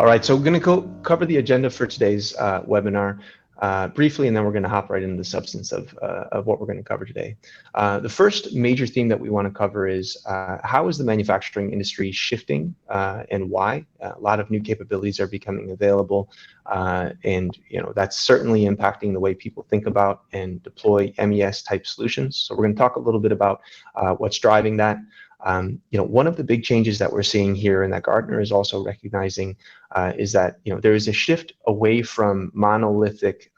All right, so we're going to go cover the agenda for today's webinar briefly, and then we're going to hop right into the substance of what we're going to cover today. The first major theme that we want to cover is how is the manufacturing industry shifting and why? A lot of new capabilities are becoming available, and that's certainly impacting the way people think about and deploy MES type solutions. So we're going to talk a little bit about what's driving that. One of the big changes that we're seeing here and that Gartner is also recognizing is that there is a shift away from monolithic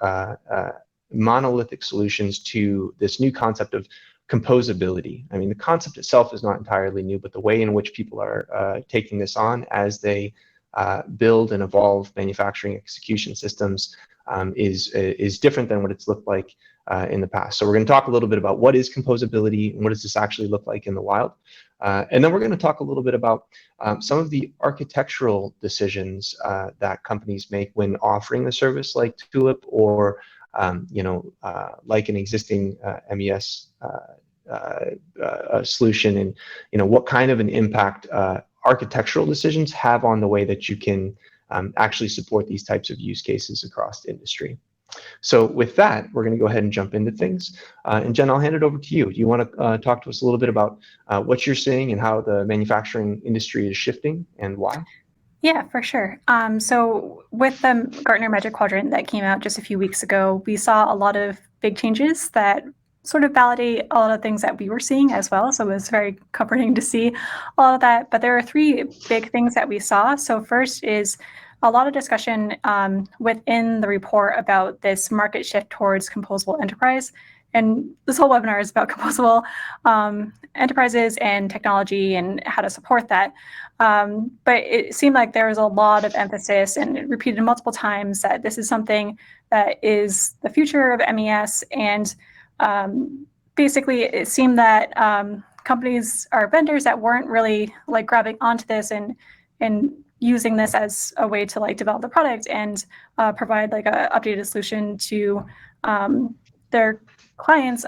solutions to this new concept of composability. I mean, the concept itself is not entirely new, but the way in which people are taking this on as they build and evolve manufacturing execution systems is different than what it's looked like in the past. So we're going to talk a little bit about what is composability and what does this actually look like in the wild. And then we're going to talk a little bit about some of the architectural decisions that companies make when offering a service like Tulip or like an existing MES solution, and what kind of an impact architectural decisions have on the way that you can actually support these types of use cases across the industry. So with that, we're going to go ahead and jump into things. And Jen, I'll hand it over to you. Do you want to talk to us a little bit about what you're seeing and how the manufacturing industry is shifting and why? Yeah, for sure. So with the Gartner Magic Quadrant that came out just a few weeks ago, we saw a lot of big changes that sort of validate a lot of things that we were seeing as well. So it was very comforting to see all of that. But there are three big things that we saw. So first is a lot of discussion within the report about this market shift towards composable enterprise. And this whole webinar is about composable enterprises and technology and how to support that. But it seemed like there was a lot of emphasis and repeated multiple times that this is something that is the future of MES. And basically, it seemed that companies or vendors that weren't really like grabbing onto this and using this as a way to like develop the product and provide like a updated solution to their clients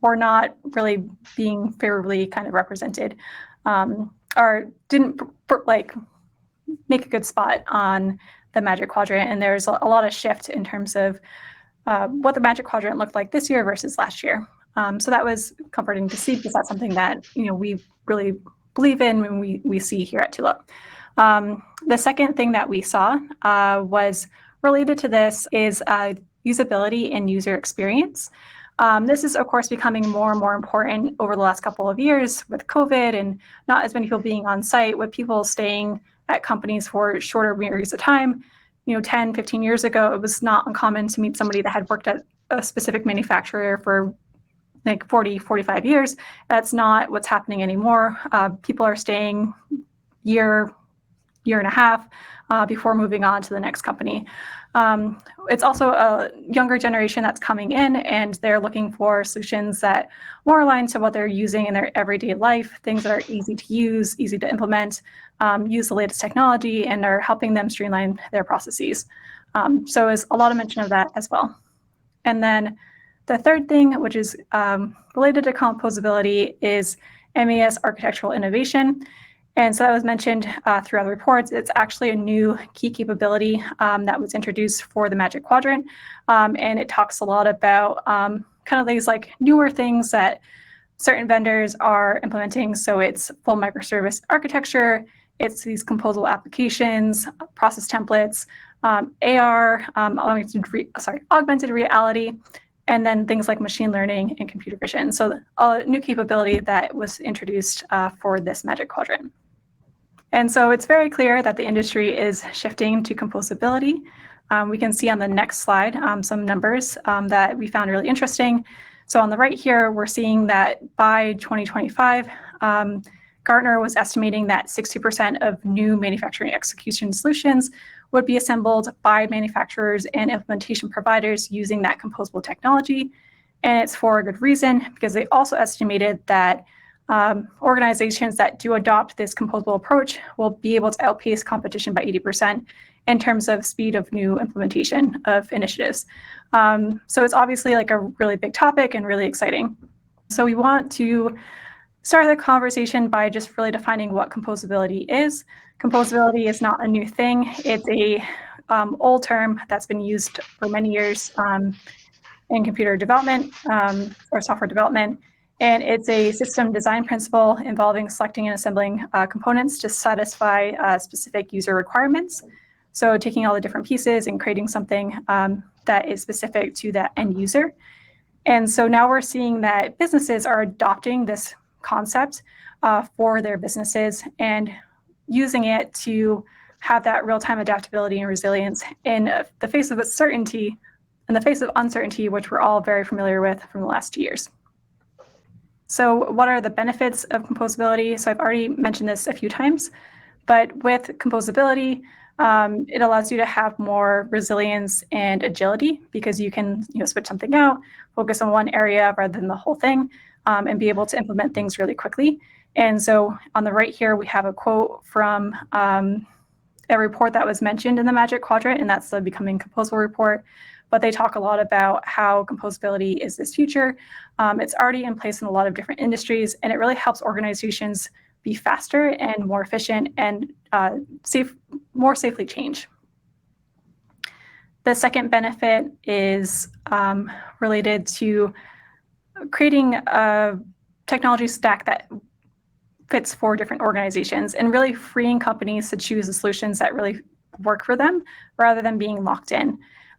were not really being favorably kind of represented or didn't like make a good spot on the Magic Quadrant. And there's a lot of shift in terms of what the Magic Quadrant looked like this year versus last year. So that was comforting to see because that's something that we really believe in when we see here at Tulip. The second thing that we saw was related to this is usability and user experience. This is, of course, becoming more and more important over the last couple of years with COVID and not as many people being on site, with people staying at companies for shorter periods of time. 10, 15 years ago, it was not uncommon to meet somebody that had worked at a specific manufacturer for like 40, 45 years. That's not what's happening anymore. People are staying year and a half before moving on to the next company. It's also a younger generation that's coming in, and they're looking for solutions that more align to what they're using in their everyday life, things that are easy to use, easy to implement, use the latest technology, and are helping them streamline their processes. So there's a lot of mention of that as well. And then the third thing, which is related to composability, is MES architectural innovation. And so that was mentioned throughout the reports. It's actually a new key capability that was introduced for the Magic Quadrant. And it talks a lot about kind of these like newer things that certain vendors are implementing. So it's full microservice architecture. It's these composable applications, process templates, AR, augmented reality, and then things like machine learning and computer vision. So a new capability that was introduced for this Magic Quadrant. And so it's very clear that the industry is shifting to composability. We can see on the next slide some numbers that we found really interesting. So on the right here, we're seeing that by 2025, Gartner was estimating that 60% of new manufacturing execution solutions would be assembled by manufacturers and implementation providers using that composable technology. And it's for a good reason, because they also estimated that organizations that do adopt this composable approach will be able to outpace competition by 80% in terms of speed of new implementation of initiatives. So it's obviously like a really big topic and really exciting. So we want to start the conversation by just really defining what composability is. Composability is not a new thing. It's a old term that's been used for many years in computer development or software development. And it's a system design principle involving selecting and assembling components to satisfy specific user requirements. So taking all the different pieces and creating something that is specific to that end user. And so now we're seeing that businesses are adopting this concept for their businesses and using it to have that real-time adaptability and resilience in the face of uncertainty, which we're all very familiar with from the last 2 years. So what are the benefits of composability? So I've already mentioned this a few times, but with composability, it allows you to have more resilience and agility because you can switch something out, focus on one area rather than the whole thing, and be able to implement things really quickly. And so on the right here, we have a quote from a report that was mentioned in the Magic Quadrant, and that's the Becoming Composable report. But they talk a lot about how composability is this future. It's already in place in a lot of different industries, and it really helps organizations be faster and more efficient and more safely change. The second benefit is related to creating a technology stack that fits for different organizations and really freeing companies to choose the solutions that really work for them rather than being locked in.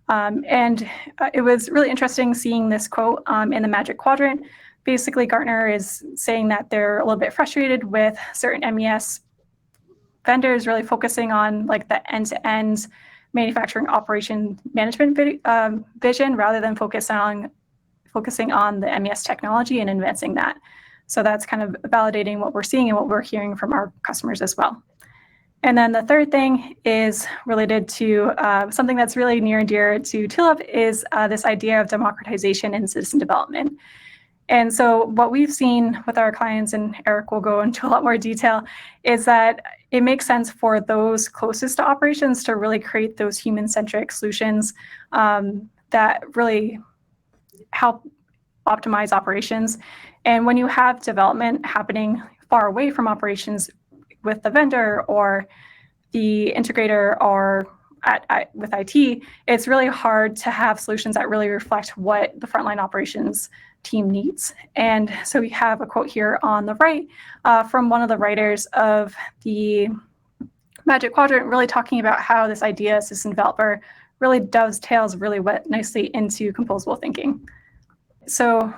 And it was really interesting seeing this quote in the Magic Quadrant. Basically, Gartner is saying that they're a little bit frustrated with certain MES vendors really focusing on like the end-to-end manufacturing operation management vision rather than focusing on the MES technology and advancing that. So that's kind of validating what we're seeing and what we're hearing from our customers as well. And then the third thing is related to something that's really near and dear to Tulip is this idea of democratization and citizen development. And so what we've seen with our clients, and Eric will go into a lot more detail, is that it makes sense for those closest to operations to really create those human-centric solutions that really help optimize operations. And when you have development happening far away from operations with the vendor or the integrator or with IT, it's really hard to have solutions that really reflect what the frontline operations team needs. And so we have a quote here on the right from one of the writers of the Magic Quadrant, really talking about how this idea of system developer really dovetails really nicely into composable thinking. So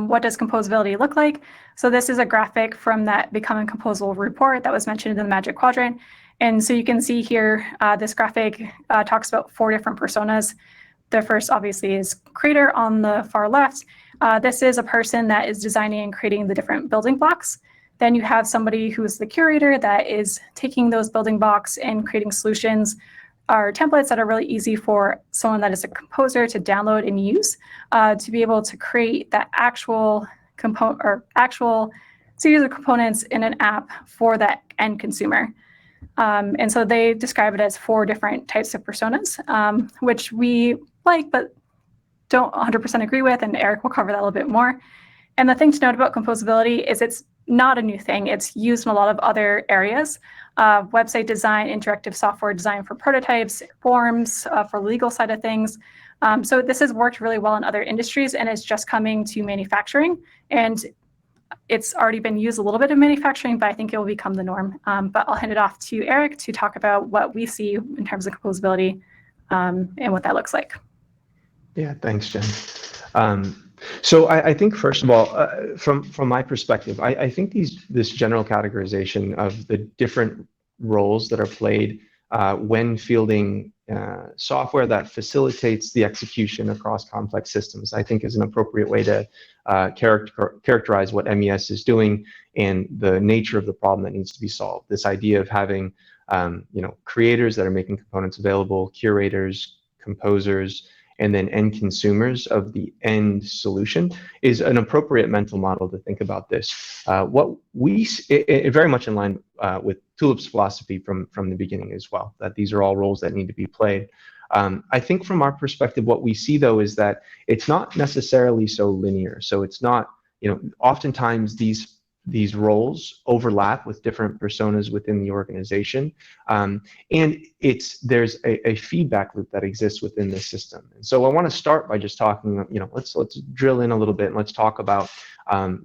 what does composability look like? So this is a graphic from that Becoming Composable report that was mentioned in the Magic Quadrant. And so you can see here, this graphic talks about 4 different personas. The first obviously is creator on the far left. This is a person that is designing and creating the different building blocks. Then you have somebody who is the curator that is taking those building blocks and creating solutions or templates that are really easy for someone that is a composer to download and use to be able to create that actual series of components in an app for that end consumer. And so they describe it as 4 different types of personas, which we like but don't 100% agree with, and Eric will cover that a little bit more. And the thing to note about composability is it's not a new thing. It's used in a lot of other areas. Website design, interactive software design for prototypes, forms for the legal side of things. So this has worked really well in other industries and it's just coming to manufacturing. And it's already been used a little bit in manufacturing, but I think it will become the norm. But I'll hand it off to Eric to talk about what we see in terms of composability and what that looks like. Yeah, thanks, Jen. So I think, first of all, from my perspective, I think this general categorization of the different roles that are played when fielding software that facilitates the execution across complex systems, I think is an appropriate way to characterize what MES is doing and the nature of the problem that needs to be solved. This idea of having creators that are making components available, curators, composers, and then end consumers of the end solution is an appropriate mental model to think about this. Very much in line with Tulip's philosophy from the beginning as well, that these are all roles that need to be played. I think from our perspective, what we see though is that it's not necessarily so linear. So it's not, oftentimes these these roles overlap with different personas within the organization, and there's a feedback loop that exists within this system. And so I want to start by just talking, let's drill in a little bit and let's talk about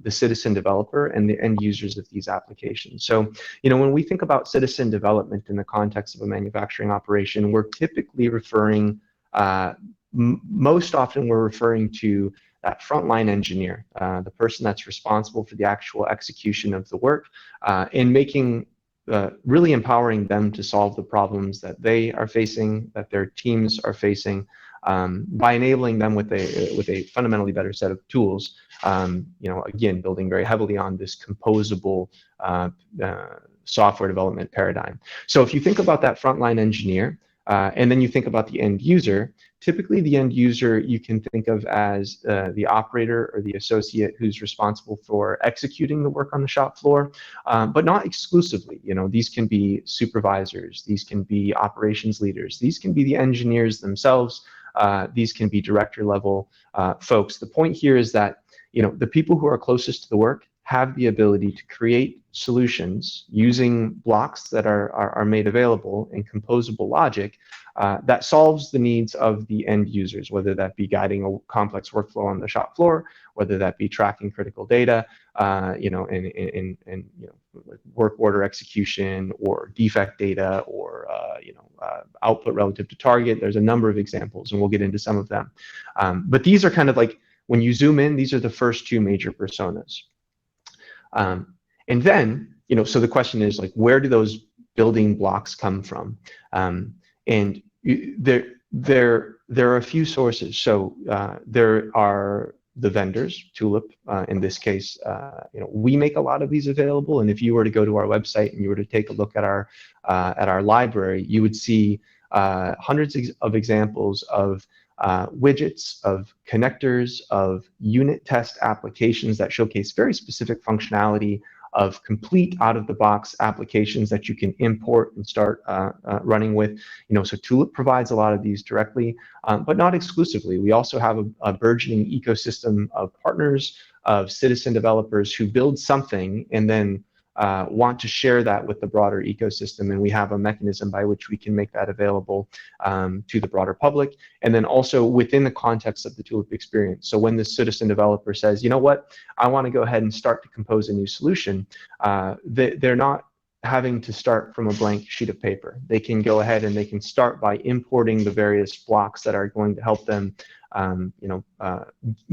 the citizen developer and the end users of these applications. So, when we think about citizen development in the context of a manufacturing operation, we're typically referring, most often we're referring to that frontline engineer, the person that's responsible for the actual execution of the work, and making, really empowering them to solve the problems that they are facing, that their teams are facing, by enabling them with a fundamentally better set of tools. Again, building very heavily on this composable software development paradigm. So if you think about that frontline engineer, and then you think about the end user, typically the end user you can think of as the operator or the associate who's responsible for executing the work on the shop floor, but not exclusively. These can be supervisors, these can be operations leaders, these can be the engineers themselves, these can be director level folks. The point here is that the people who are closest to the work have the ability to create solutions using blocks that are made available in composable logic that solves the needs of the end users, whether that be guiding a complex workflow on the shop floor, whether that be tracking critical data, in work order execution or defect data or output relative to target. There's a number of examples, and we'll get into some of them. But these are kind of like, when you zoom in, these are the first two major personas. And then, so the question is, like, where do those building blocks come from? And there are a few sources. So there are the vendors, Tulip, in this case. We make a lot of these available, and if you were to go to our website and you were to take a look at our library, you would see hundreds of examples of widgets, of connectors, of unit test applications that showcase very specific functionality, of complete out-of-the-box applications that you can import and start running with. So Tulip provides a lot of these directly, but not exclusively. We also have a burgeoning ecosystem of partners, of citizen developers who build something and then want to share that with the broader ecosystem, and we have a mechanism by which we can make that available to the broader public, and then also within the context of the Tulip experience. So when the citizen developer says, you know what, I want to go ahead and start to compose a new solution, they're not having to start from a blank sheet of paper. They can go ahead and they can start by importing the various blocks that are going to help them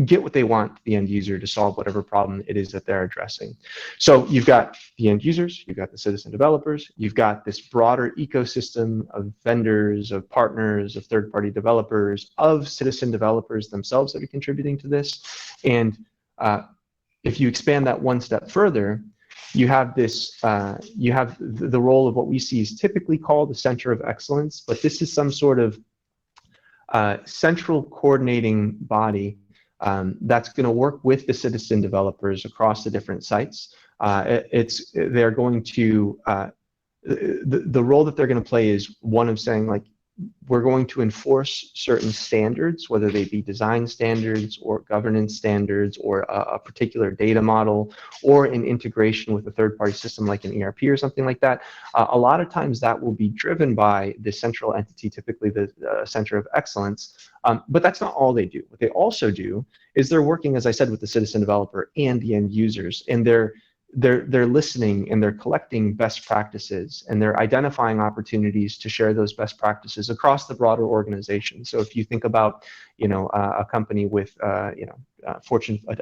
get what they want the end user to solve whatever problem it is that they're addressing. So you've got the end users, you've got the citizen developers, you've got this broader ecosystem of vendors, of partners, of third-party developers, of citizen developers themselves that are contributing to this. And if you expand that one step further, you have this, you have the role of what we see is typically called the center of excellence, but this is some sort of central coordinating body that's going to work with the citizen developers across the different sites. They're going to, the role that they're going to play is one of saying, like, we're going to enforce certain standards, whether they be design standards or governance standards or a particular data model or an integration with a third-party system like an ERP or something like that. A lot of times that will be driven by the central entity, typically the center of excellence, but that's not all they do. What they also do is they're working, as I said, with the citizen developer and the end users, and they're listening and they're collecting best practices and they're identifying opportunities to share those best practices across the broader organization. So if you think about, a company with, a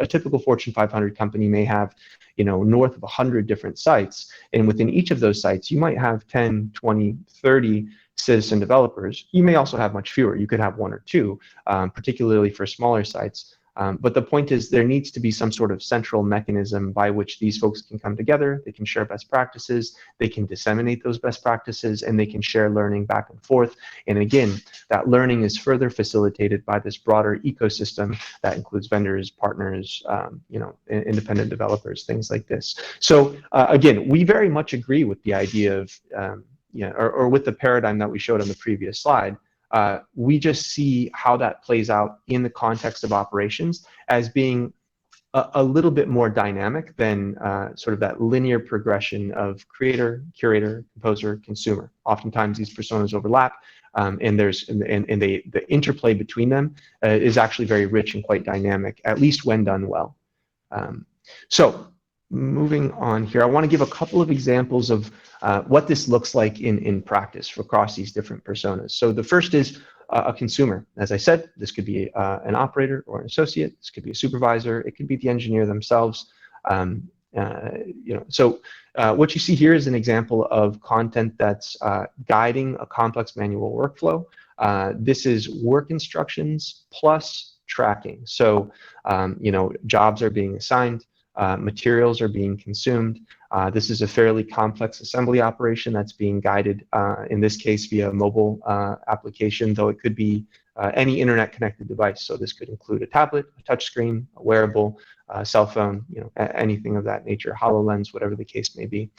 typical Fortune 500 company may have, north of 100 different sites. And within each of those sites, you might have 10, 20, 30 citizen developers. You may also have much fewer. You could have one or two, particularly for smaller sites. But the point is there needs to be some sort of central mechanism by which these folks can come together, they can share best practices, they can disseminate those best practices, and they can share learning back and forth. And again, that learning is further facilitated by this broader ecosystem that includes vendors, partners, independent developers, things like this. So again, we very much agree with the idea of, or with the paradigm that we showed on the previous slide. We just see how that plays out in the context of operations as being a little bit more dynamic than sort of that linear progression of creator, curator, composer, consumer. Oftentimes these personas overlap, and the interplay between them is actually very rich and quite dynamic, at least when done well. So moving on here, I want to give a couple of examples of what this looks like in practice for across these different personas. So the first is a consumer. As I said, this could be an operator or an associate. This could be a supervisor. It could be the engineer themselves. So what you see here is an example of content that's guiding a complex manual workflow. This is work instructions plus tracking. So jobs are being assigned, materials are being consumed. This is a fairly complex assembly operation that's being guided, in this case, via a mobile application, though it could be any internet-connected device. So this could include a tablet, a touchscreen, a wearable, a cell phone, anything of that nature, HoloLens, whatever the case may be.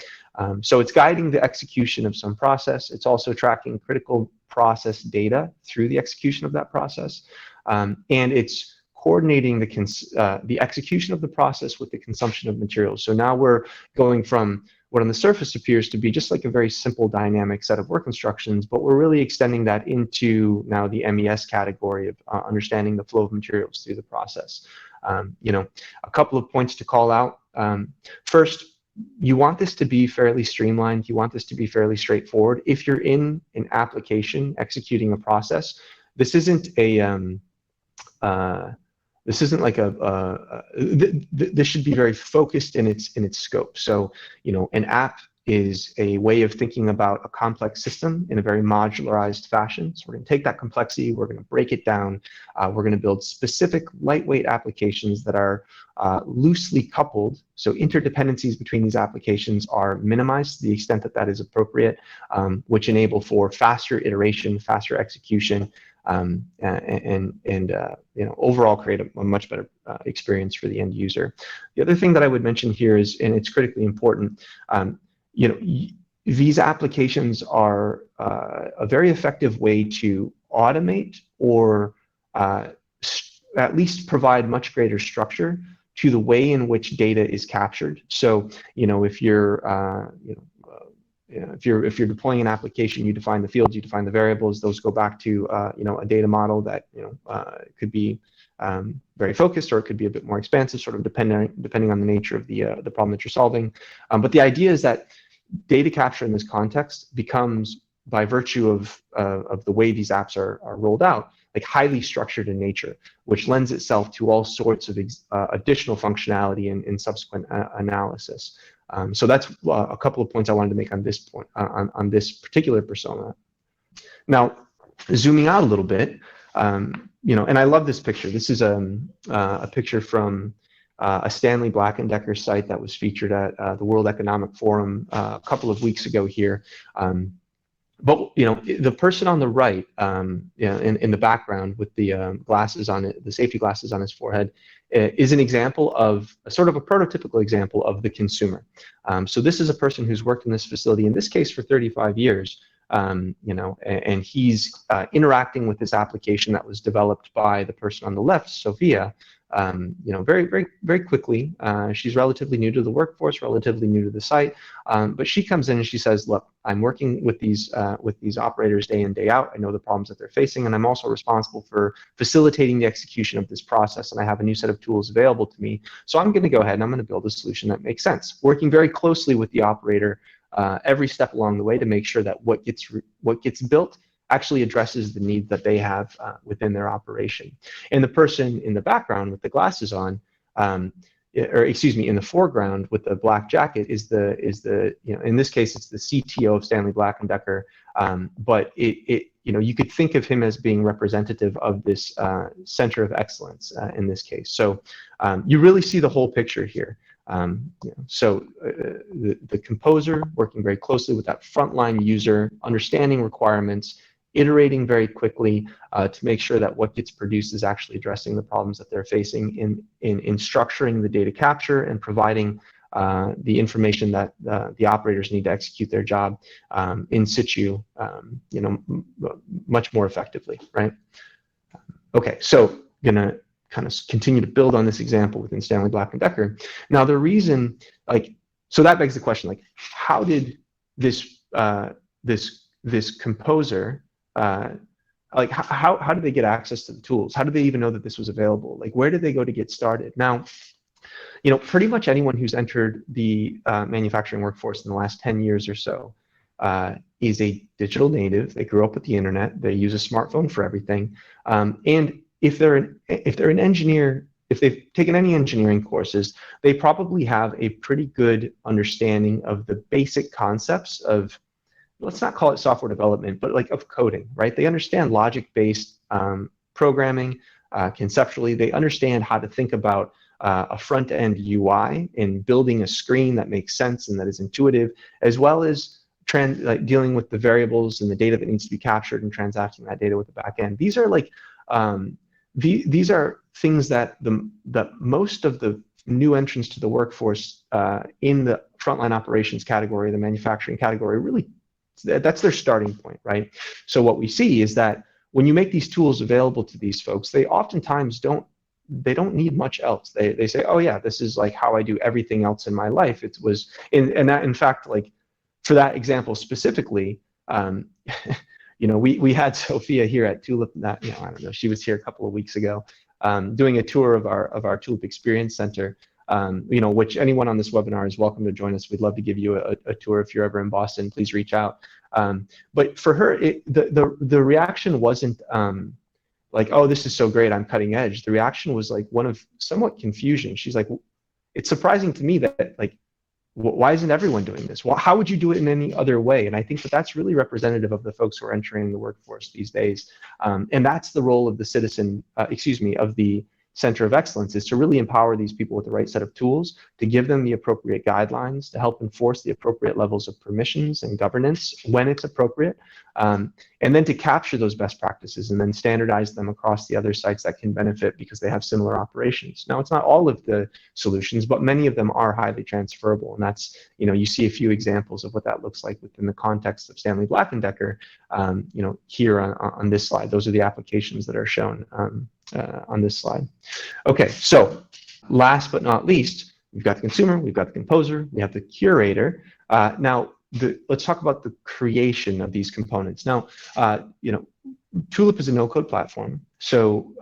So it's guiding the execution of some process. It's also tracking critical process data through the execution of that process, and it's coordinating the execution of the process with the consumption of materials. So now we're going from what on the surface appears to be just like a very simple dynamic set of work instructions, but we're really extending that into now the MES category of understanding the flow of materials through the process. A couple of points to call out. First, you want this to be fairly streamlined. You want this to be fairly straightforward. If you're in an application executing a process, this isn't like this should be very focused in its scope. So, an app is a way of thinking about a complex system in a very modularized fashion. So we're going to take that complexity, we're going to break it down, we're going to build specific lightweight applications that are loosely coupled. So interdependencies between these applications are minimized to the extent that that is appropriate, which enable for faster iteration, faster execution, and overall create a much better experience for the end user. The other thing that I would mention here is, and it's critically important, these applications are a very effective way to automate or at least provide much greater structure to the way in which data is captured. So, if you're if you're deploying an application, you define the fields, you define the variables. Those go back to a data model that could be very focused, or it could be a bit more expansive, sort of depending on the nature of the problem that you're solving. But the idea is that data capture in this context becomes, by virtue of the way these apps are rolled out, like highly structured in nature, which lends itself to all sorts of additional functionality in subsequent analysis. So that's a couple of points I wanted to make on this point, on this particular persona. Now, zooming out a little bit, and I love this picture. This is a picture from a Stanley Black & Decker site that was featured at the World Economic Forum a couple of weeks ago here. But the person on the right, in the background with the glasses on it, the safety glasses on his forehead, is an example of sort of a prototypical example of the consumer. So this is a person who's worked in this facility, in this case for 35 years, and he's interacting with this application that was developed by the person on the left, Sophia. Very, very, very quickly. She's relatively new to the workforce, relatively new to the site, but she comes in and she says, "Look, I'm working with these operators day in, day out. I know the problems that they're facing, and I'm also responsible for facilitating the execution of this process. And I have a new set of tools available to me. So I'm going to go ahead and I'm going to build a solution that makes sense, working very closely with the operator every step along the way to make sure that what gets built actually addresses the need that they have within their operation." And the person in the background with the glasses on, or excuse me, in the foreground with the black jacket is the in this case it's the CTO of Stanley Black & Decker, but you could think of him as being representative of this center of excellence in this case. So you really see the whole picture here. So the composer working very closely with that frontline user, understanding requirements, iterating very quickly to make sure that what gets produced is actually addressing the problems that they're facing in structuring the data capture and providing the information that the operators need to execute their job in situ, much more effectively, right? Okay, so gonna kind of continue to build on this example within Stanley Black & Decker. Now, the reason, so that begs the question, how did this composer, how did they get access to the tools? How did they even know that this was available? Where did they go to get started? Now, pretty much anyone who's entered the manufacturing workforce in the last 10 years or so is a digital native. They grew up with the internet. They use a smartphone for everything. And if they're an engineer, if they've taken any engineering courses, they probably have a pretty good understanding of the basic concepts of, let's not call it software development, but of coding, right? They understand logic-based programming conceptually. They understand how to think about a front-end UI and building a screen that makes sense and that is intuitive, as well as dealing with the variables and the data that needs to be captured and transacting that data with the back end. These are these are things that most of the new entrants to the workforce in the frontline operations category, the manufacturing category, really, that's their starting point, right? So what we see is that when you make these tools available to these folks, they oftentimes don't need much else. They say, oh yeah, this is how I do everything else in my life. It was, and that, in fact, for that example specifically, we had Sophia here at Tulip. I don't know, she was here a couple of weeks ago, doing a tour of our Tulip Experience Center. Which anyone on this webinar is welcome to join us. We'd love to give you a tour. If you're ever in Boston, please reach out. But for her, the reaction wasn't oh, this is so great, I'm cutting edge. The reaction was one of somewhat confusion. She's like, it's surprising to me that why isn't everyone doing this? Well, how would you do it in any other way? And I think that's really representative of the folks who are entering the workforce these days. And that's the role of the of the Center of Excellence, is to really empower these people with the right set of tools, to give them the appropriate guidelines, to help enforce the appropriate levels of permissions and governance when it's appropriate, and then to capture those best practices and then standardize them across the other sites that can benefit because they have similar operations. Now, it's not all of the solutions, but many of them are highly transferable, and that's, you see a few examples of what that looks like within the context of Stanley Black & Decker, here on this slide. Those are the applications that are shown on this slide. Okay, so last but not least, we've got the consumer, we've got the composer, we have the curator. Now, let's talk about the creation of these components. Now, Tulip is a no-code platform. So,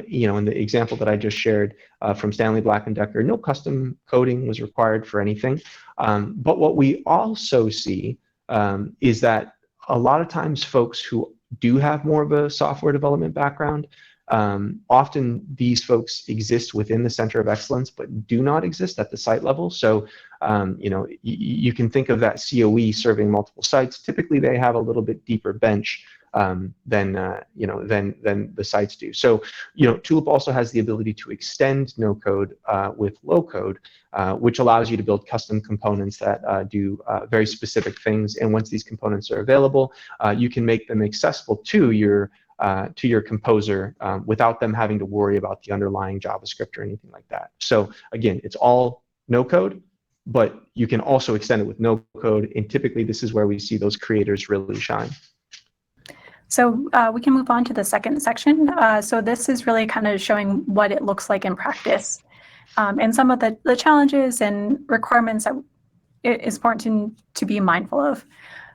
in the example that I just shared from Stanley Black & Decker, no custom coding was required for anything. But what we also see is that a lot of times folks who do have more of a software development background, often these folks exist within the Center of Excellence, but do not exist at the site level. So, you can think of that COE serving multiple sites. Typically, they have a little bit deeper bench than the sites do. So, Tulip also has the ability to extend no code with low code, which allows you to build custom components that do very specific things. And once these components are available, you can make them accessible to your composer without them having to worry about the underlying JavaScript or anything like that. So again, it's all no code, but you can also extend it with no code. And typically this is where we see those creators really shine. So we can move on to the second section. So this is really kind of showing what it looks like in practice, and some of the challenges and requirements that it is important to be mindful of.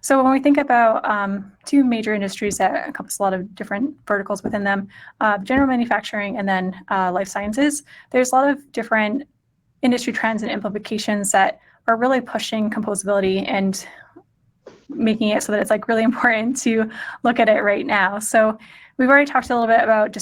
So when we think about two major industries that encompass a lot of different verticals within them, general manufacturing and then life sciences, there's a lot of different industry trends and implications that are really pushing composability and making it so that it's really important to look at it right now. So we've already talked a little bit about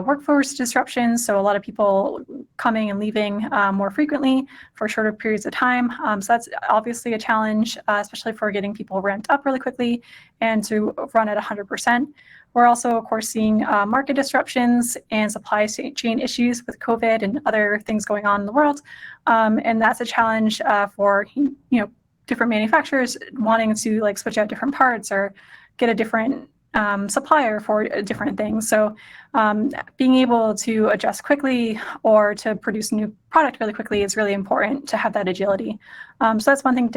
workforce disruptions. So a lot of people coming and leaving more frequently for shorter periods of time. So that's obviously a challenge, especially for getting people ramped up really quickly and to run at 100%. We're also, of course, seeing market disruptions and supply chain issues with COVID and other things going on in the world. And that's a challenge for different manufacturers wanting to switch out different parts or get a different supplier for different things. So being able to adjust quickly or to produce a new product really quickly is really important to have that agility. So that's one thing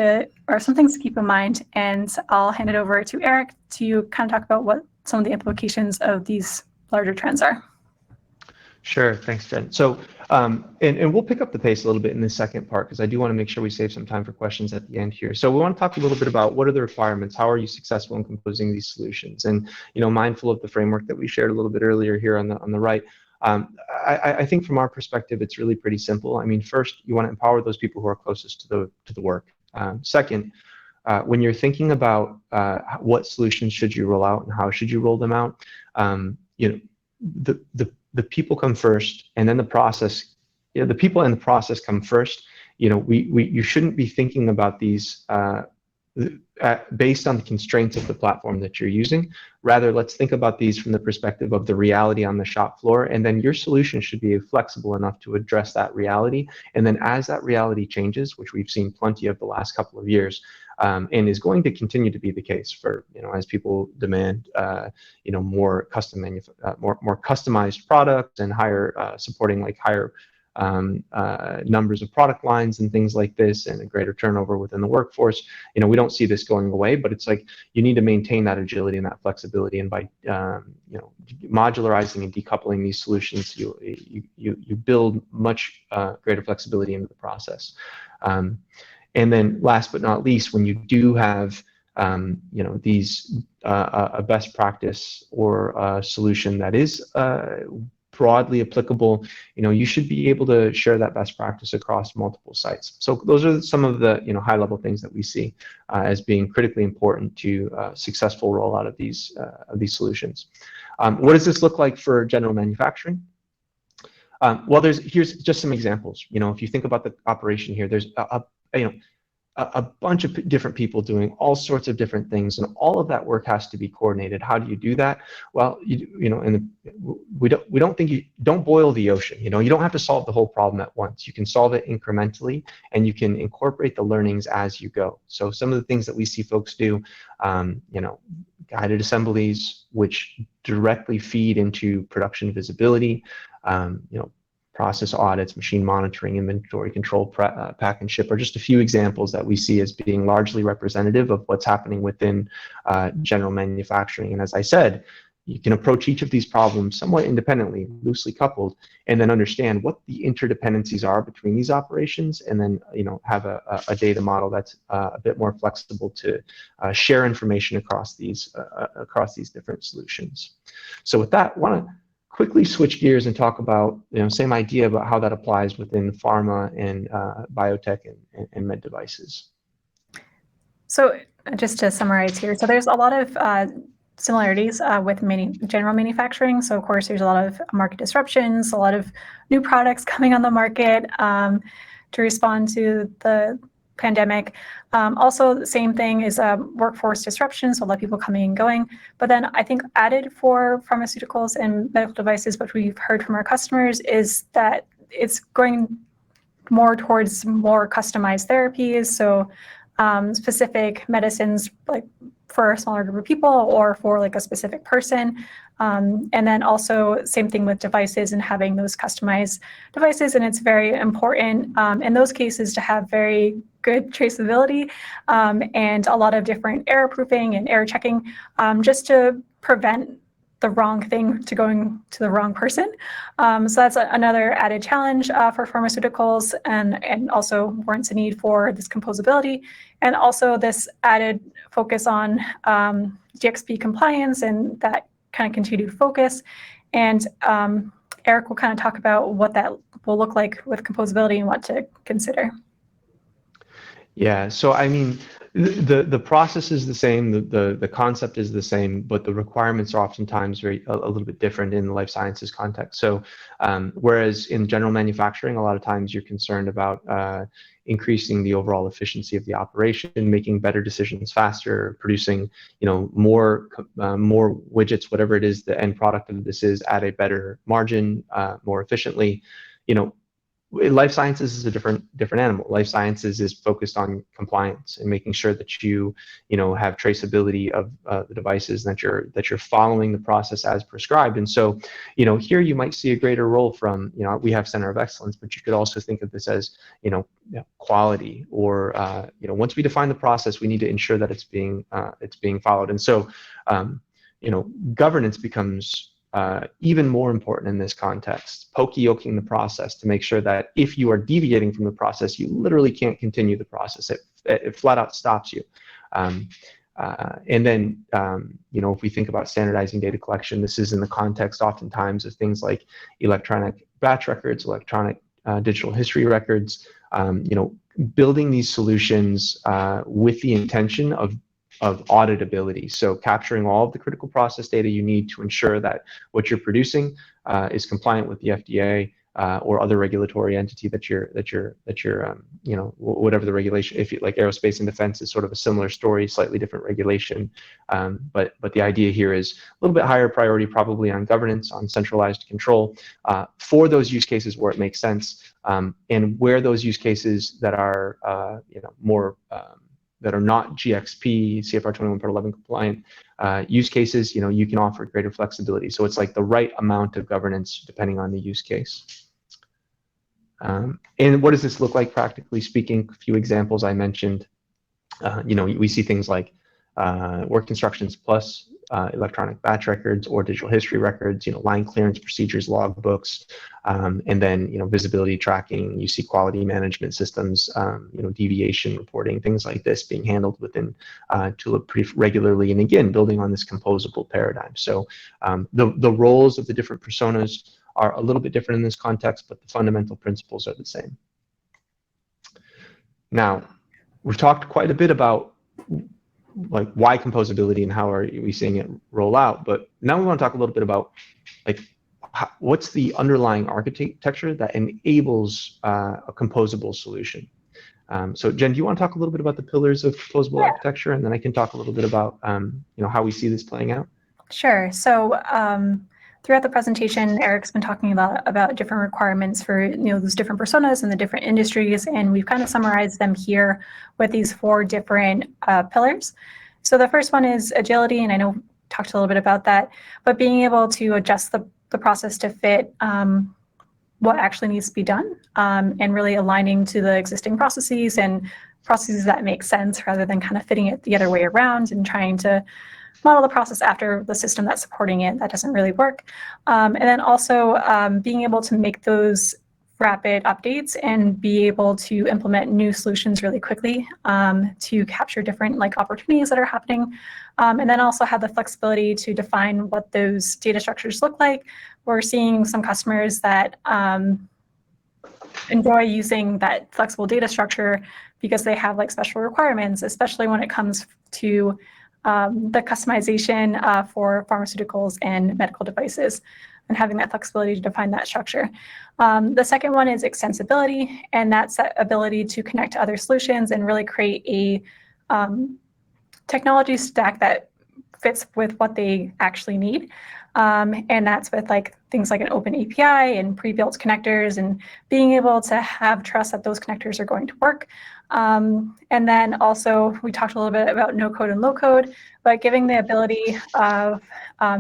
some things to keep in mind. And I'll hand it over to Eric to kind of talk about what some of the implications of these larger trends are. Sure, thanks, Jen. So, and we'll pick up the pace a little bit in the second part because I do want to make sure we save some time for questions at the end here. So we want to talk a little bit about what are the requirements, how are you successful in composing these solutions, and mindful of the framework that we shared a little bit earlier here on the right. I think from our perspective, it's really pretty simple. I mean, first, you want to empower those people who are closest to the work. Second, when you're thinking about what solutions should you roll out and how should you roll them out, the people come first, and then the process. The people and the process come first. You shouldn't be thinking about these based on the constraints of the platform that you're using. Rather, let's think about these from the perspective of the reality on the shop floor, and then your solution should be flexible enough to address that reality. And then as that reality changes, which we've seen plenty of the last couple of years, and is going to continue to be the case for as people demand more more customized products and higher supporting like higher numbers of product lines and things like this, and a greater turnover within the workforce. We don't see this going away, but it's like you need to maintain that agility and that flexibility. And by modularizing and decoupling these solutions, you build much greater flexibility into the process. And then last but not least, when you do have these a best practice or a solution that is broadly applicable, you should be able to share that best practice across multiple sites. So those are some of the high level things that we see as being critically important to successful rollout of these solutions. What does this look like for general manufacturing? Well, here's just some examples. If you think about the operation here, there's a bunch of different people doing all sorts of different things, and all of that work has to be coordinated. How do you do that? Well, we don't boil the ocean. You don't have to solve the whole problem at once. You can solve it incrementally, and you can incorporate the learnings as you go. So some of the things that we see folks do, guided assemblies, which directly feed into production visibility, process audits, machine monitoring, inventory control, pack and ship are just a few examples that we see as being largely representative of what's happening within general manufacturing. And as I said, you can approach each of these problems somewhat independently, loosely coupled, and then understand what the interdependencies are between these operations, and then have a data model that's a bit more flexible to share information across these different solutions. So with that, I want to quickly switch gears and talk about same idea about how that applies within pharma and biotech and med devices. So just to summarize here, so there's a lot of similarities with general manufacturing. So of course there's a lot of market disruptions, a lot of new products coming on the market to respond to the pandemic. Also, the same thing is workforce disruption, so a lot of people coming and going. But then I think added for pharmaceuticals and medical devices, what we've heard from our customers is that it's going more towards more customized therapies. So specific medicines like for a smaller group of people or for like a specific person. And then also same thing with devices and having those customized devices. And it's very important in those cases to have very good traceability and a lot of different error proofing and error checking just to prevent the wrong thing to going to the wrong person. So that's another added challenge for pharmaceuticals, and also warrants a need for this composability, and also this added focus on GXP compliance and that kind of continued focus. And Eric will kind of talk about what that will look like with composability and what to consider. Yeah, so I mean, the process is the same, the concept is the same, but the requirements are oftentimes a little bit different in the life sciences context. So whereas in general manufacturing, a lot of times you're concerned about increasing the overall efficiency of the operation, making better decisions faster, producing more widgets, whatever it is the end product of this is, at a better margin, more efficiently. Life sciences is a different animal. Life sciences is focused on compliance and making sure that you have traceability of the devices, and that you're following the process as prescribed. And so here you might see a greater role from we have center of excellence, but you could also think of this as quality, or once we define the process, we need to ensure that it's being followed. And so governance becomes even more important in this context, poke-yoking the process to make sure that if you are deviating from the process, you literally can't continue the process. It flat out stops you. And then, if we think about standardizing data collection, this is in the context oftentimes of things like electronic batch records, electronic digital history records, building these solutions with the intention of auditability. So capturing all of the critical process data you need to ensure that what you're producing is compliant with the FDA or other regulatory entity that you're whatever the regulation. If you like aerospace and defense is sort of a similar story, slightly different regulation, but the idea here is a little bit higher priority, probably on governance, on centralized control for those use cases where it makes sense, and where those use cases that are more that are not GXP, CFR 21 Part 11 compliant use cases, you can offer greater flexibility. So it's like the right amount of governance depending on the use case. And what does this look like practically speaking? A few examples I mentioned. We see things like work instructions plus electronic batch records or digital history records, line clearance procedures, log books, and then, visibility tracking. You see quality management systems, deviation reporting, things like this being handled within Tulip pretty regularly. And again, building on this composable paradigm. So the roles of the different personas are a little bit different in this context, but the fundamental principles are the same. Now, we've talked quite a bit about like why composability and how are we seeing it roll out, but now we want to talk a little bit about like what's the underlying architecture that enables a composable solution. So Jen, do you want to talk a little bit about the pillars of composable architecture, and then I can talk a little bit about how we see this playing out? Sure. So throughout the presentation, Eric's been talking about different requirements for those different personas and the different industries, and we've kind of summarized them here with these 4 different pillars. So the first one is agility, and I know we talked a little bit about that, but being able to adjust the process to fit what actually needs to be done, and really aligning to the existing processes and processes that make sense rather than kind of fitting it the other way around and trying to model the process after the system that's supporting it. That doesn't really work. And then also being able to make those rapid updates and be able to implement new solutions really quickly to capture different opportunities that are happening. And then also have the flexibility to define what those data structures look like. We're seeing some customers that enjoy using that flexible data structure because they have special requirements, especially when it comes to the customization for pharmaceuticals and medical devices, and having that flexibility to define that structure. The second one is extensibility, and that's that ability to connect to other solutions and really create a technology stack that fits with what they actually need. And that's with things like an open API and pre-built connectors, and being able to have trust that those connectors are going to work. And then also we talked a little bit about no code and low code, but giving the ability of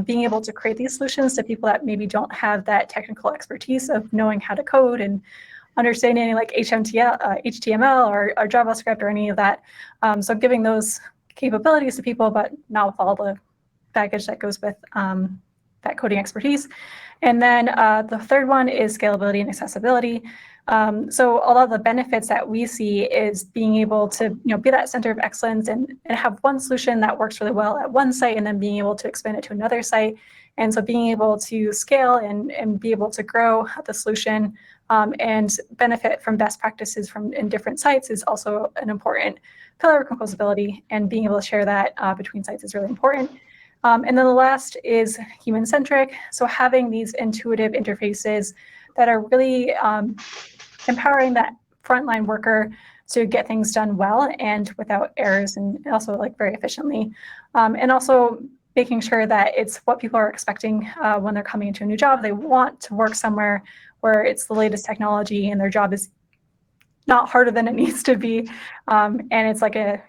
being able to create these solutions to people that maybe don't have that technical expertise of knowing how to code and understanding HTML or JavaScript or any of that. So giving those capabilities to people, but not with all the baggage that goes with that coding expertise. And then the third one is scalability and accessibility. So a lot of the benefits that we see is being able to be that center of excellence and have one solution that works really well at one site and then being able to expand it to another site. And so being able to scale and be able to grow the solution and benefit from best practices in different sites is also an important pillar of composability, and being able to share that between sites is really important. And then the last is human-centric. So having these intuitive interfaces that are really empowering that frontline worker to get things done well and without errors, and also very efficiently. And also making sure that it's what people are expecting when they're coming into a new job. They want to work somewhere where it's the latest technology and their job is not harder than it needs to be. And it's like a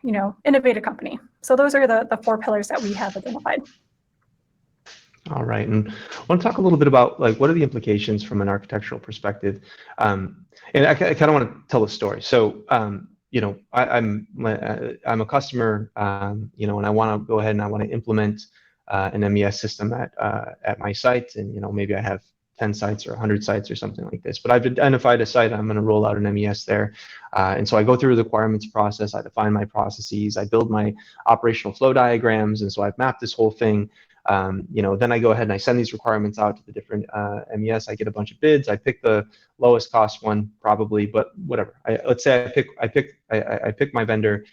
innovative company. So those are the 4 pillars that we have identified. All right, and I want to talk a little bit about what are the implications from an architectural perspective, and I kind of want to tell a story. So I'm a customer, and I want to go ahead and I want to implement an MES system at my site, and maybe I have 10 sites or 100 sites or something like this. But I've identified a site, I'm going to roll out an MES there. And so I go through the requirements process, I define my processes, I build my operational flow diagrams, and so I've mapped this whole thing. Then I go ahead and I send these requirements out to the different MES. I get a bunch of bids. I pick the lowest cost one probably, but whatever. Let's say I pick my vendor.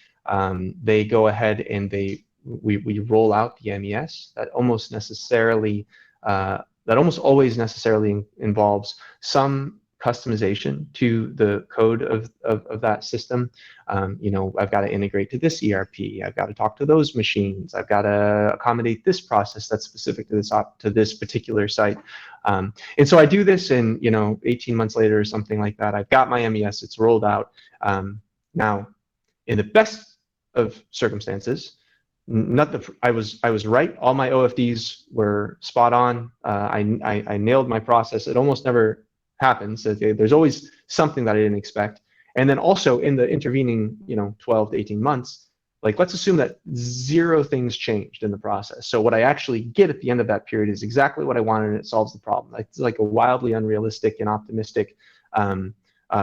They go ahead and we roll out the MES. That almost always necessarily involves some customization to the code of that system. I've got to integrate to this ERP. I've got to talk to those machines. I've got to accommodate this process that's specific to this particular site. And so I do this, and 18 months later or something like that, I've got my MES. It's rolled out. Now, in the best of circumstances, I was right. All my OFDs were spot on. I nailed my process. It almost never happens. There's always something that I didn't expect. And then also in the intervening 12 to 18 months, like, let's assume that 0 things changed in the process. So what I actually get at the end of that period is exactly what I wanted, and it solves the problem. It's like a wildly unrealistic and optimistic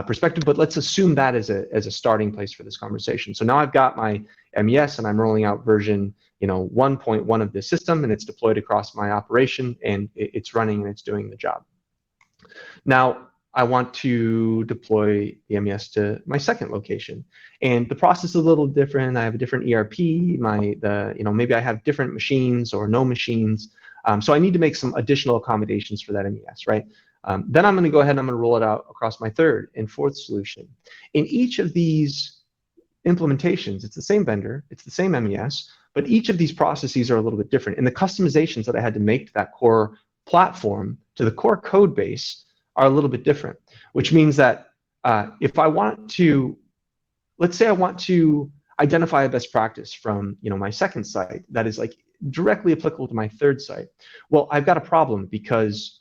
perspective, but let's assume that as a starting place for this conversation. So now I've got my MES, and I'm rolling out version 1.1 of this system, and it's deployed across my operation, and it's running and it's doing the job. Now I want to deploy the MES to my second location, and the process is a little different. I have a different ERP. Maybe I have different machines or no machines, so I need to make some additional accommodations for that MES, right? Then I'm going to go ahead and I'm going to roll it out across my third and fourth solution. In each of these implementations, it's the same vendor, it's the same MES, but each of these processes are a little bit different. And the customizations that I had to make to that core platform, to the core code base, are a little bit different, which means that if I want to, let's say I want to identify a best practice from my second site that is like directly applicable to my third site, well, I've got a problem, because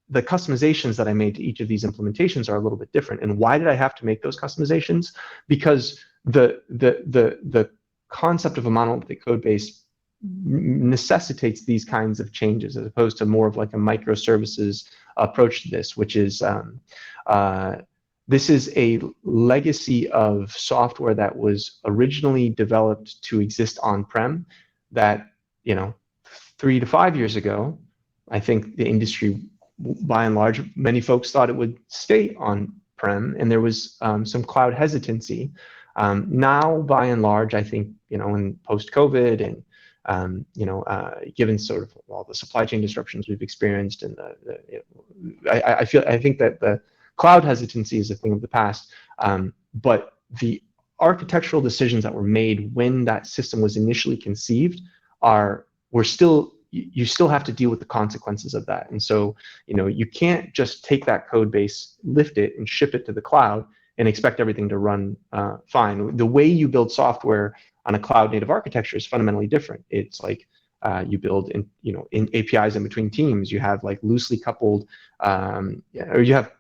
the customizations that I made to each of these implementations are a little bit different. And why did I have to make those customizations? Because the concept of a monolithic code base necessitates these kinds of changes, as opposed to more of like a microservices approach to this, which is this is a legacy of software that was originally developed to exist on-prem that 3 to 5 years ago, I think the industry, by and large, many folks thought it would stay on-prem, and there was some cloud hesitancy. Now, by and large, I think in post-COVID and given sort of all the supply chain disruptions we've experienced, and I think that the cloud hesitancy is a thing of the past. But the architectural decisions that were made when that system was initially conceived you still have to deal with the consequences of that. And so, you can't just take that code base, lift it, and ship it to the cloud and expect everything to run fine. The way you build software on a cloud native architecture is fundamentally different. It's like you build in APIs in between teams. You have like loosely coupled, or you have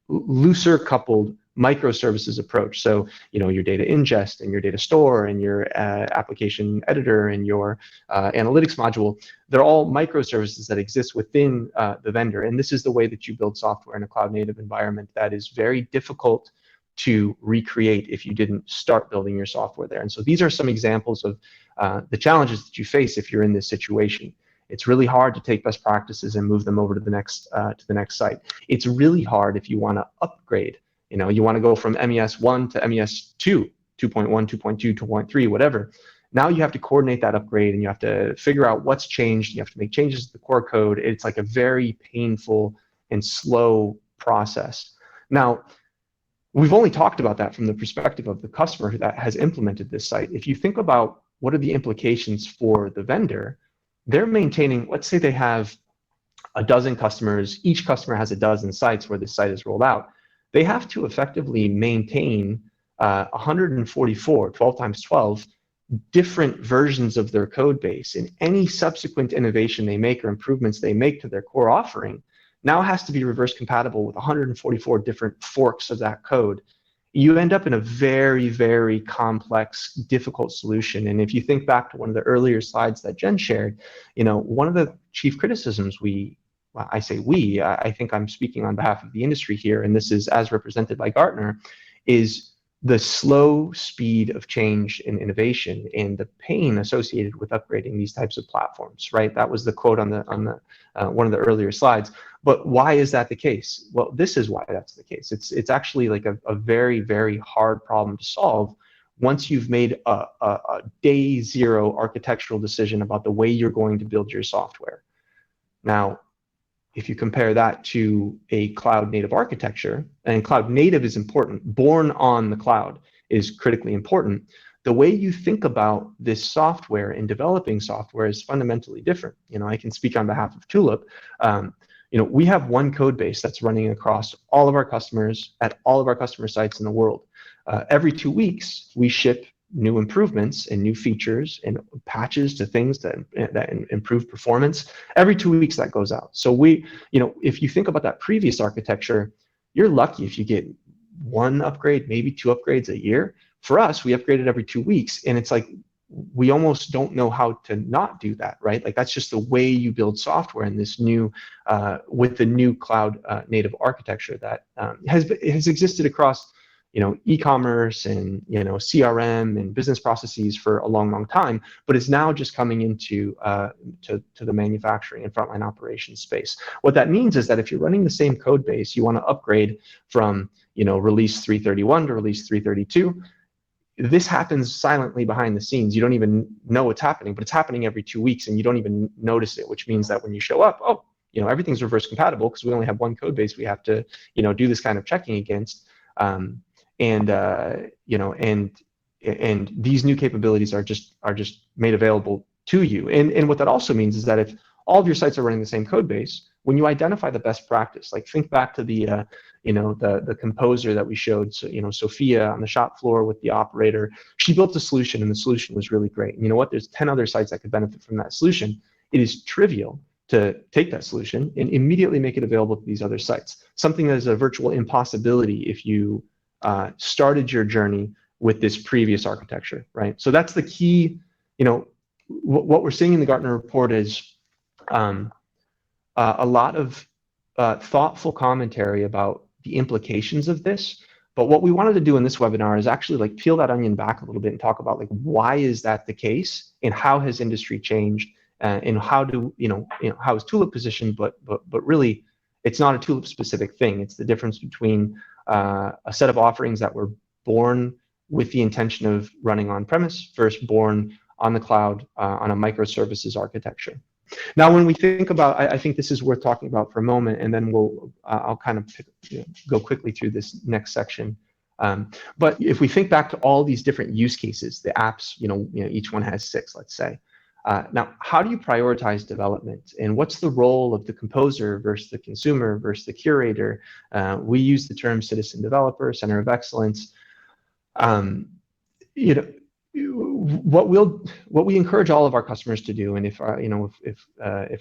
looser coupled microservices approach. So, your data ingest and your data store and your application editor and your analytics module, they're all microservices that exist within the vendor. And this is the way that you build software in a cloud native environment that is very difficult to recreate if you didn't start building your software there. And so these are some examples of the challenges that you face if you're in this situation. It's really hard to take best practices and move them over to the next site. It's really hard if you want to upgrade. You want to go from MES 1 to MES 2, 2.1, 2.2, 2.3, whatever. Now you have to coordinate that upgrade, and you have to figure out what's changed. You have to make changes to the core code. It's like a very painful and slow process. Now, we've only talked about that from the perspective of the customer that has implemented this site. If you think about what are the implications for the vendor, they're maintaining, let's say they have a dozen customers, each customer has a dozen sites where this site is rolled out. They have to effectively maintain 144, 12 times 12, different versions of their code base. And any subsequent innovation they make or improvements they make to their core offering now has to be reverse compatible with 144 different forks of that code. you end up in a very, very complex, difficult solution. And if you think back to one of the earlier slides that Jen shared, one of the chief criticisms I say we, I think I'm speaking on behalf of the industry here, and this is as represented by Gartner, is the slow speed of change and innovation and the pain associated with upgrading these types of platforms, right? That was the quote on the one of the earlier slides. But why is that the case? Well, this is why that's the case. It's actually like a very, very hard problem to solve once you've made a day zero architectural decision about the way you're going to build your software. Now, if you compare that to a cloud native architecture, and cloud native is important, born on the cloud is critically important, the way you think about this software and developing software is fundamentally different. I can speak on behalf of Tulip. We have one code base that's running across all of our customers at all of our customer sites in the world. Every 2 weeks, we ship new improvements and new features and patches to things that improve performance. Every 2 weeks that goes out. So if you think about that previous architecture, you're lucky if you get one upgrade, maybe 2 upgrades a year. For us, we upgraded every 2 weeks, and it's like we almost don't know how to not do that, right? Like that's just the way you build software in this new, with the new cloud native architecture that has existed across e-commerce and CRM and business processes for a long, long time, but it's now just coming into to the manufacturing and frontline operations space. What that means is that if you're running the same code base, you want to upgrade from release 331 to release 332. This happens silently behind the scenes. You don't even know what's happening, but it's happening every 2 weeks, and you don't even notice it. Which means that when you show up, everything's reverse compatible because we only have one code base we have to do this kind of checking against. And these new capabilities are just made available to you. And what that also means is that if all of your sites are running the same code base, when you identify the best practice, like think back to the composer that we showed, so, Sophia on the shop floor with the operator, she built a solution and the solution was really great. And you know what? There's 10 other sites that could benefit from that solution. It is trivial to take that solution and immediately make it available to these other sites. Something that is a virtual impossibility if you started your journey with this previous architecture, right? So that's the key. What we're seeing in the Gartner report is a lot of thoughtful commentary about the implications of this. But what we wanted to do in this webinar is actually like peel that onion back a little bit and talk about like why is that the case and how has industry changed and how how is Tulip positioned? But really, it's not a Tulip specific thing. It's the difference between a set of offerings that were born with the intention of running on premise versus born on the cloud on a microservices architecture. Now, when we think about, I think this is worth talking about for a moment, and then I'll kind of go quickly through this next section. But if we think back to all these different use cases, the apps, each one has 6, let's say. Now, how do you prioritize development, and what's the role of the composer versus the consumer versus the curator? We use the term citizen developer, center of excellence. What we encourage all of our customers to do, and if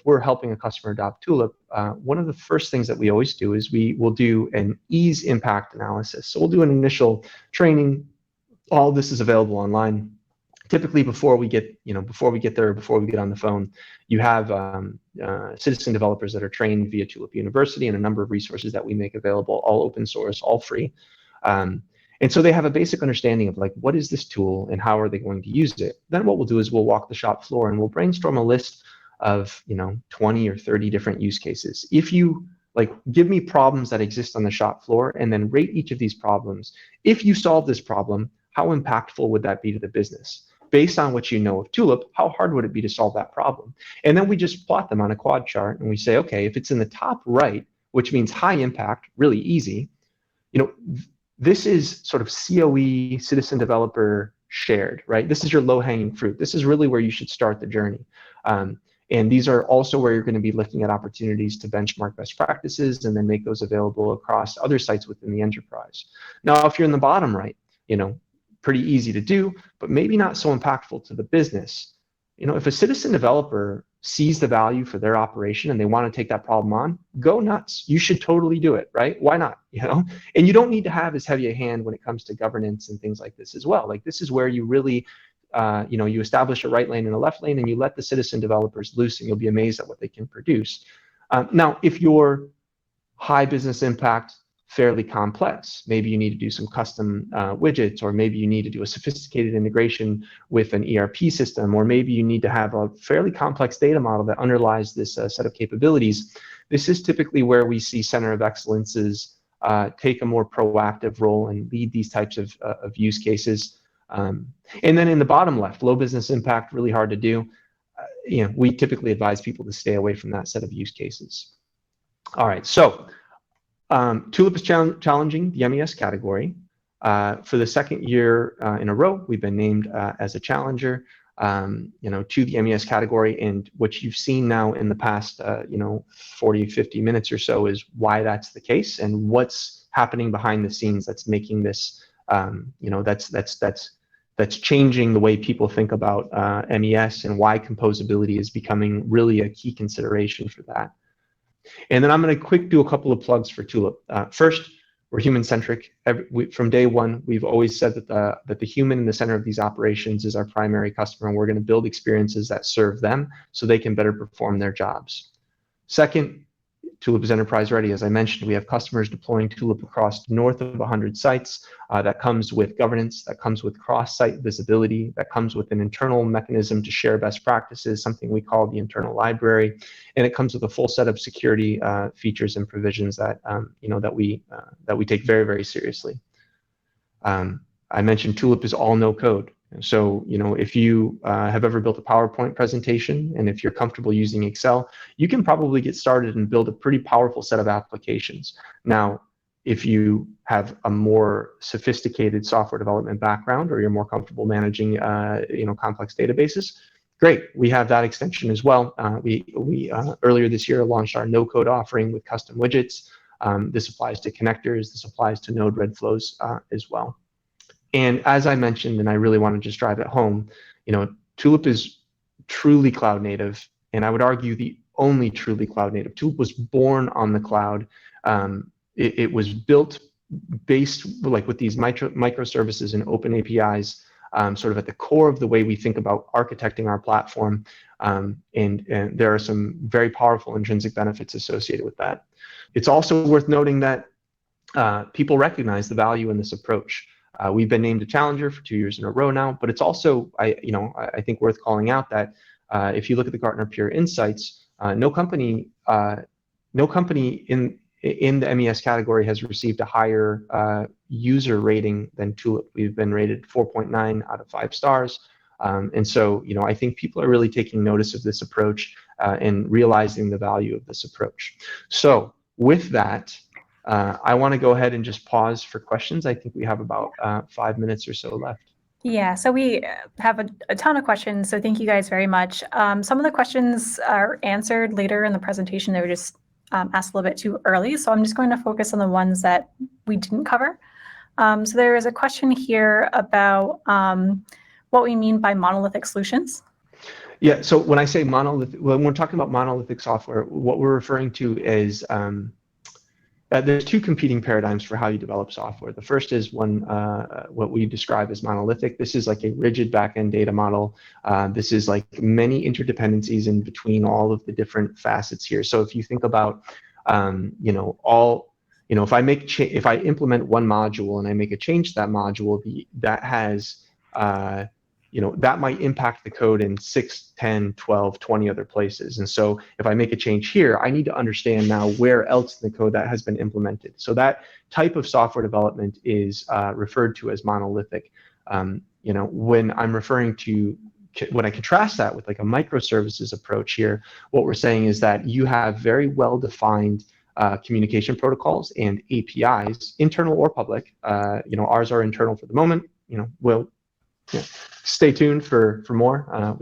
we're helping a customer adopt Tulip, one of the first things that we always do is we will do an ease impact analysis. So we'll do an initial training. All this is available online. Typically, before we get there, before we get on the phone, you have citizen developers that are trained via Tulip University and a number of resources that we make available, all open source, all free. And so they have a basic understanding of like, what is this tool and how are they going to use it? Then what we'll do is we'll walk the shop floor and we'll brainstorm a list of 20 or 30 different use cases. If you give me problems that exist on the shop floor and then rate each of these problems. If you solve this problem, how impactful would that be to the business? Based on what you know of Tulip, how hard would it be to solve that problem? And then we just plot them on a quad chart and we say, okay, if it's in the top right, which means high impact, really easy, this is sort of COE, citizen developer shared, right? This is your low-hanging fruit. This is really where you should start the journey. And these are also where you're going to be looking at opportunities to benchmark best practices and then make those available across other sites within the enterprise. Now, if you're in the bottom right, pretty easy to do, but maybe not so impactful to the business. If a citizen developer sees the value for their operation and they want to take that problem on, go nuts. You should totally do it, right? Why not? And you don't need to have as heavy a hand when it comes to governance and things like this as well. Like, this is where you really, you establish a right lane and a left lane, and you let the citizen developers loose, and you'll be amazed at what they can produce. Now, if you're high business impact, fairly complex, maybe you need to do some custom widgets, or maybe you need to do a sophisticated integration with an ERP system, or maybe you need to have a fairly complex data model that underlies this set of capabilities. This is typically where we see center of excellences take a more proactive role and lead these types of use cases. And then in the bottom left, low business impact, really hard to do. We typically advise people to stay away from that set of use cases. All right, so Tulip is challenging the MES category. For the second year in a row, we've been named as a challenger, to the MES category. And what you've seen now in the past, 40, 50 minutes or so is why that's the case and what's happening behind the scenes that's making this, that's changing the way people think about MES, and why composability is becoming really a key consideration for that. And then I'm going to do a couple of plugs for Tulip. First, we're human-centric. From day one, we've always said that the human in the center of these operations is our primary customer, and we're going to build experiences that serve them so they can better perform their jobs. Second, Tulip is enterprise ready. As I mentioned, we have customers deploying Tulip across north of 100 sites. That comes with governance, that comes with cross-site visibility, that comes with an internal mechanism to share best practices, something we call the internal library, and it comes with a full set of security features and provisions that that we take very, very seriously. I mentioned Tulip is all no code. So, if you have ever built a PowerPoint presentation, and if you're comfortable using Excel, you can probably get started and build a pretty powerful set of applications. Now, if you have a more sophisticated software development background, or you're more comfortable managing, complex databases, great. We have that extension as well. We earlier this year launched our no-code offering with custom widgets. This applies to connectors. This applies to Node Red flows as well. And as I mentioned, and I really want to just drive it home, Tulip is truly cloud native, and I would argue the only truly cloud native. Tulip was born on the cloud. It was built based with these microservices and open APIs, sort of at the core of the way we think about architecting our platform. And there are some very powerful intrinsic benefits associated with that. It's also worth noting that people recognize the value in this approach. We've been named a challenger for 2 years in a row now, but it's also, I think, worth calling out that if you look at the Gartner Peer Insights, no company in the MES category has received a higher user rating than Tulip. We've been rated 4.9 out of 5 stars. And so, I think people are really taking notice of this approach and realizing the value of this approach. So with that, I want to go ahead and just pause for questions. I think we have about 5 minutes or so left. Yeah, so we have a ton of questions, so thank you guys very much. Some of the questions are answered later in the presentation. They were just asked a little bit too early, so I'm just going to focus on the ones that we didn't cover. So there is a question here about what we mean by monolithic solutions. Yeah, so when I say monolithic, when we're talking about monolithic software, what we're referring to is there's two competing paradigms for how you develop software. The first is one, what we describe as monolithic. This is like a rigid backend data model. This is like many interdependencies in between all of the different facets here. So if you think about, if I implement one module and I make a change to that module, that has, that might impact the code in 6, 10, 12, 20 other places. And so if I make a change here, I need to understand now where else in the code that has been implemented. So that type of software development is referred to as monolithic. When I'm referring to, when I contrast that with like a microservices approach here, what we're saying is that you have very well-defined communication protocols and APIs, internal or public. Ours are internal for the moment. We'll stay tuned for more.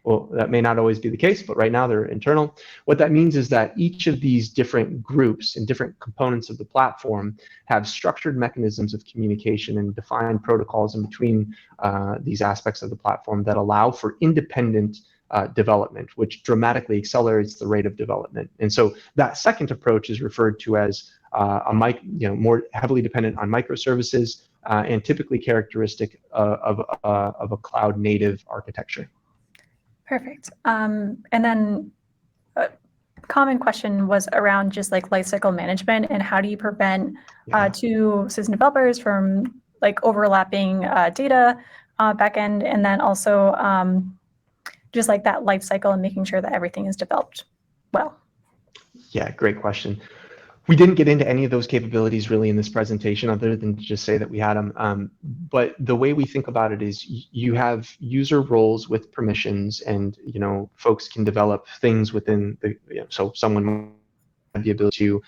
Well, that may not always be the case, but right now they're internal. What that means is that each of these different groups and different components of the platform have structured mechanisms of communication and defined protocols in between these aspects of the platform that allow for independent development, which dramatically accelerates the rate of development. And so that second approach is referred to as more heavily dependent on microservices and typically characteristic of a cloud native architecture. Perfect. And then a common question was around just like lifecycle management and how do you prevent two system developers from like overlapping data backend, and then also just like that life cycle and making sure that everything is developed well. Yeah, great question. We didn't get into any of those capabilities really in this presentation, other than to just say that we had them. But the way we think about it is you have user roles with permissions, and folks can develop things within the. So someone might have the ability to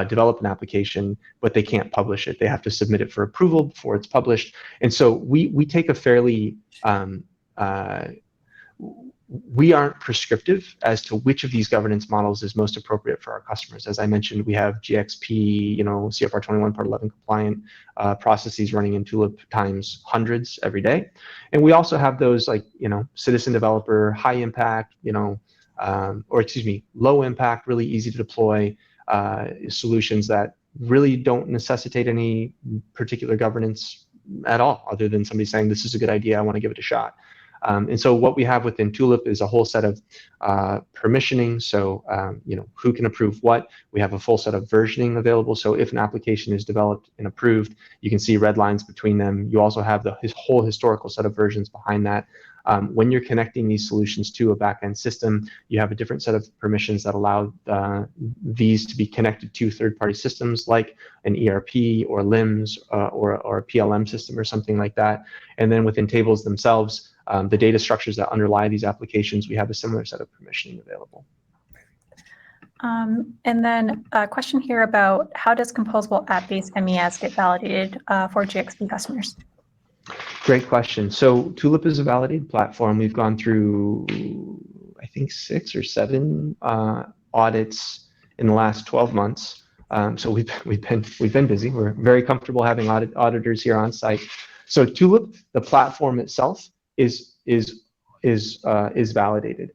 develop an application, but they can't publish it. They have to submit it for approval before it's published. And so we take a fairly we aren't prescriptive as to which of these governance models is most appropriate for our customers. As I mentioned, we have GXP, CFR 21 Part 11 compliant processes running in Tulip times hundreds every day. And we also have those like, citizen developer, high impact, low impact, really easy to deploy solutions that really don't necessitate any particular governance at all, other than somebody saying, this is a good idea, I want to give it a shot. And so what we have within Tulip is a whole set of permissioning. So, who can approve what? We have a full set of versioning available. So if an application is developed and approved, you can see red lines between them. You also have his whole historical set of versions behind that. When you're connecting these solutions to a backend system, you have a different set of permissions that allow these to be connected to third-party systems like an ERP or LIMS or a PLM system or something like that. And then within tables themselves, the data structures that underlie these applications, we have a similar set of permissioning available. And then a question here about how does composable app-based MES get validated for GXP customers? Great question. So Tulip is a validated platform. We've gone through, I think, 6 or 7 audits in the last 12 months. So we've been busy. We're very comfortable having auditors here on site. So Tulip, the platform itself, is validated.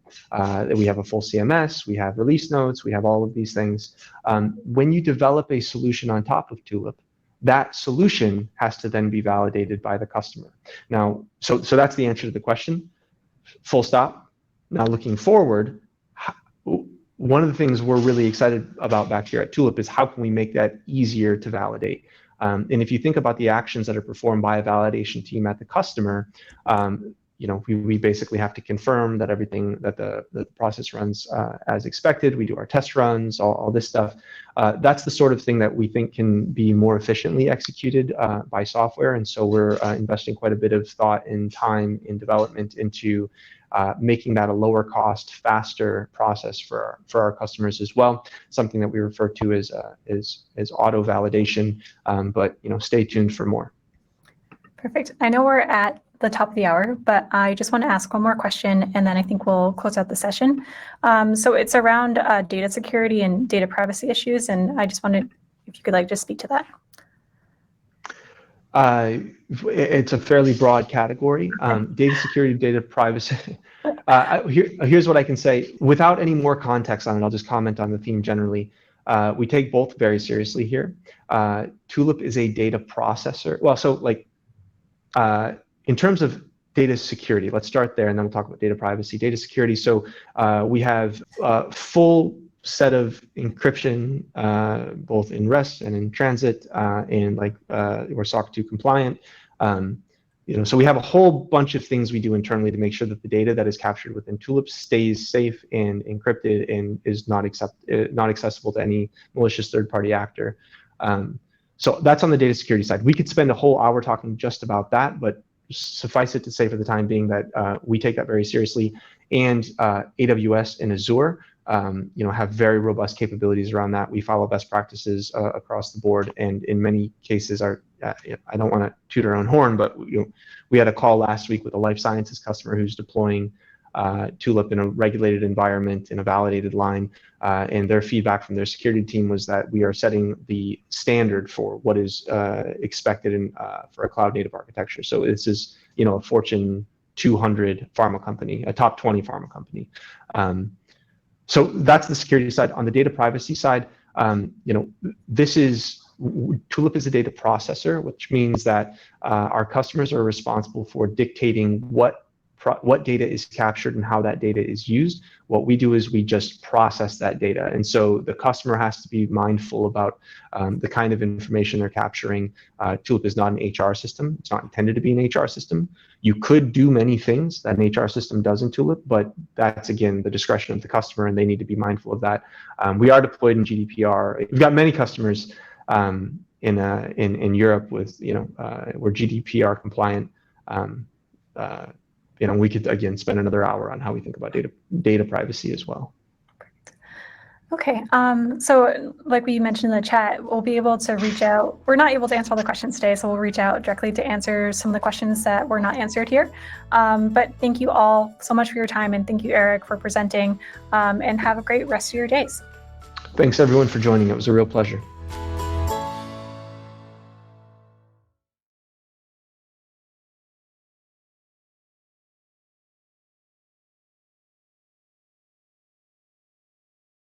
We have a full CMS, we have release notes, we have all of these things. When you develop a solution on top of Tulip, that solution has to then be validated by the customer. Now, so that's the answer to the question. Full stop. Now, looking forward, one of the things we're really excited about back here at Tulip is how can we make that easier to validate? And if you think about the actions that are performed by a validation team at the customer, we basically have to confirm that everything that the process runs as expected. We do our test runs, all this stuff. That's the sort of thing that we think can be more efficiently executed by software. And so we're investing quite a bit of thought and time in development into making that a lower cost, faster process for our customers as well. Something that we refer to as auto validation. But stay tuned for more. Perfect. I know we're at the top of the hour, but I just want to ask one more question, and then I think we'll close out the session. So it's around data security and data privacy issues, and I just wanted if you could just speak to that. It's a fairly broad category. Data security, data privacy. Here's what I can say. Without any more context on it, I'll just comment on the theme generally. We take both very seriously here. Tulip is a data processor. Well, so in terms of data security, let's start there, and then we'll talk about data privacy. Data security, so we have a full set of encryption, both in rest and in transit, and we're SOC 2 compliant. So we have a whole bunch of things we do internally to make sure that the data that is captured within Tulip stays safe and encrypted and is not accessible to any malicious third-party actor. So that's on the data security side. We could spend a whole hour talking just about that, but suffice it to say for the time being that we take that very seriously. And AWS and Azure have very robust capabilities around that. We follow best practices across the board, and in many cases, I don't want to toot our own horn, but we had a call last week with a life sciences customer who's deploying Tulip in a regulated environment in a validated line, and their feedback from their security team was that we are setting the standard for what is expected for a cloud native architecture. So this is a Fortune 200 pharma company, a top 20 pharma company. So that's the security side. On the data privacy side, Tulip is a data processor, which means that our customers are responsible for dictating what data is captured and how that data is used. What we do is we just process that data. And so the customer has to be mindful about the kind of information they're capturing. Tulip is not an HR system. It's not intended to be an HR system. You could do many things that an HR system does in Tulip, but that's, again, the discretion of the customer, and they need to be mindful of that. We are deployed in GDPR. We've got many customers in Europe with, we're GDPR compliant. We could, again, spend another hour on how we think about data privacy as well. Okay, so like we mentioned in the chat, we'll be able to reach out. We're not able to answer all the questions today, so we'll reach out directly to answer some of the questions that were not answered here. But thank you all so much for your time, and thank you, Eric, for presenting, and have a great rest of your days. Thanks, everyone, for joining. It was a real pleasure.